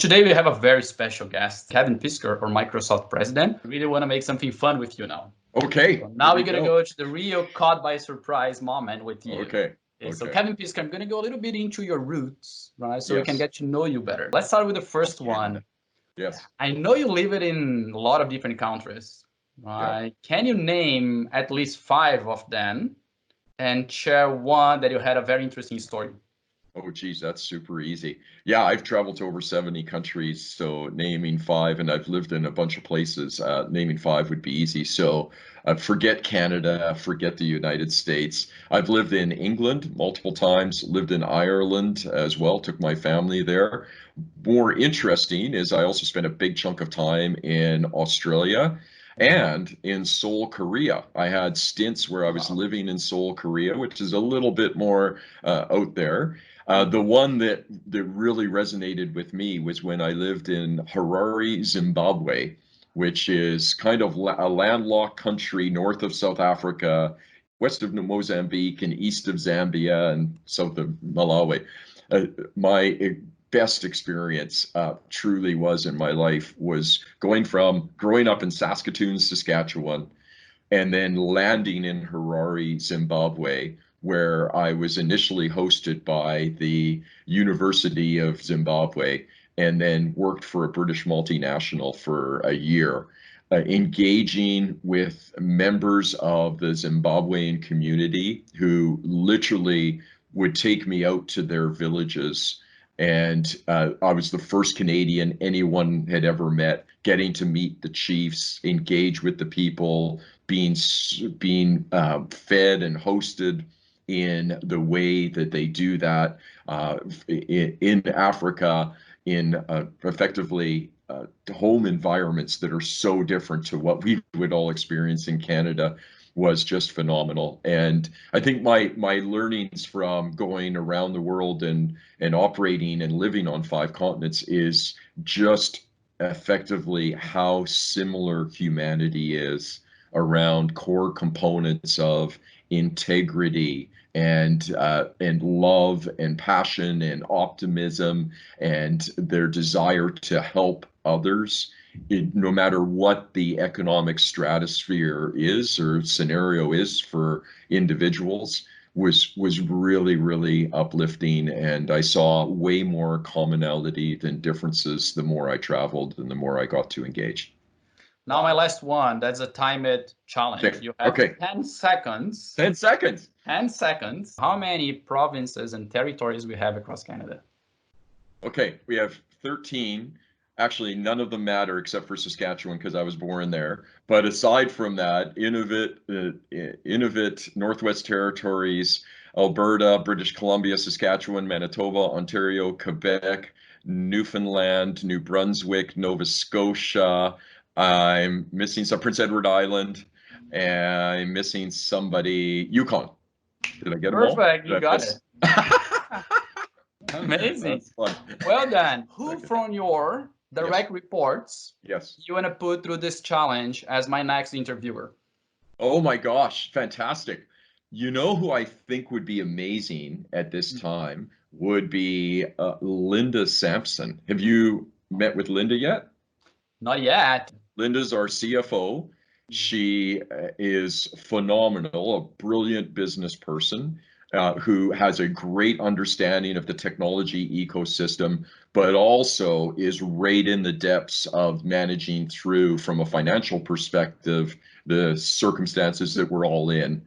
Today we have a very special guest, Kevin Peesker, our Microsoft president. I really want to make something fun with you now. Okay. So now we're going to go to the real caught by surprise moment with you. Okay. So Kevin Peesker, I'm going to go a little bit into your roots, right? So we can Yes. get to know you better. Let's start with the first one. Yes. I know you live in a lot of different countries, right? Yeah. Can you name at least 5 of them and share one that you had a very interesting story? Oh, geez, that's super easy. Yeah, I've traveled to over 70 countries, so naming 5, and I've lived in a bunch of places. Naming 5 would be easy. So forget Canada, forget the United States. I've lived in England multiple times, lived in Ireland as well, took my family there. More interesting is I also spent a big chunk of time in Australia and in Seoul, Korea. I had stints where I was living in Seoul, Korea, which is a little bit more out there. The one that really resonated with me was when I lived in Harare, Zimbabwe, which is kind of a landlocked country north of South Africa, west of Mozambique, and east of Zambia and south of Malawi. My best experience truly was in my life was going from growing up in Saskatoon, Saskatchewan, and then landing in Harare, Zimbabwe, where I was initially hosted by the University of Zimbabwe and then worked for a British multinational for a year, engaging with members of the Zimbabwean community who literally would take me out to their villages. And I was the first Canadian anyone had ever met, getting to meet the chiefs, engage with the people, being fed and hosted in the way that they do that in Africa, in effectively home environments that are so different to what we would all experience in Canada, was just phenomenal. And I think my learnings from going around the world and operating and living on 5 continents is just effectively how similar humanity is around core components of integrity and love and passion and optimism and their desire to help others, no matter what the economic stratosphere is or scenario is for individuals, was really uplifting. And I saw way more commonality than differences the more I traveled and the more I got to engage. Now my last one, that's a timed challenge. Okay. You have Okay. 10 seconds. 10 seconds. 10 seconds. How many provinces and territories we have across Canada? Okay, we have 13. Actually, none of them matter except for Saskatchewan because I was born there. But aside from that, Nunavut, Northwest Territories, Alberta, British Columbia, Saskatchewan, Manitoba, Ontario, Quebec, Newfoundland, New Brunswick, Nova Scotia. I'm missing some, Prince Edward Island, and I'm missing somebody, Yukon. Did I get them all? Perfect, you got it. Amazing. That's fun. Well done. Who from your direct reports you want to put through this challenge as my next interviewer? Oh my gosh, fantastic. You know who I think would be amazing at this time would be Linda Sampson. Have you met with Linda yet? Not yet. Linda's our CFO. She is phenomenal, a brilliant business person who has a great understanding of the technology ecosystem, but also is right in the depths of managing through, from a financial perspective, the circumstances that we're all in.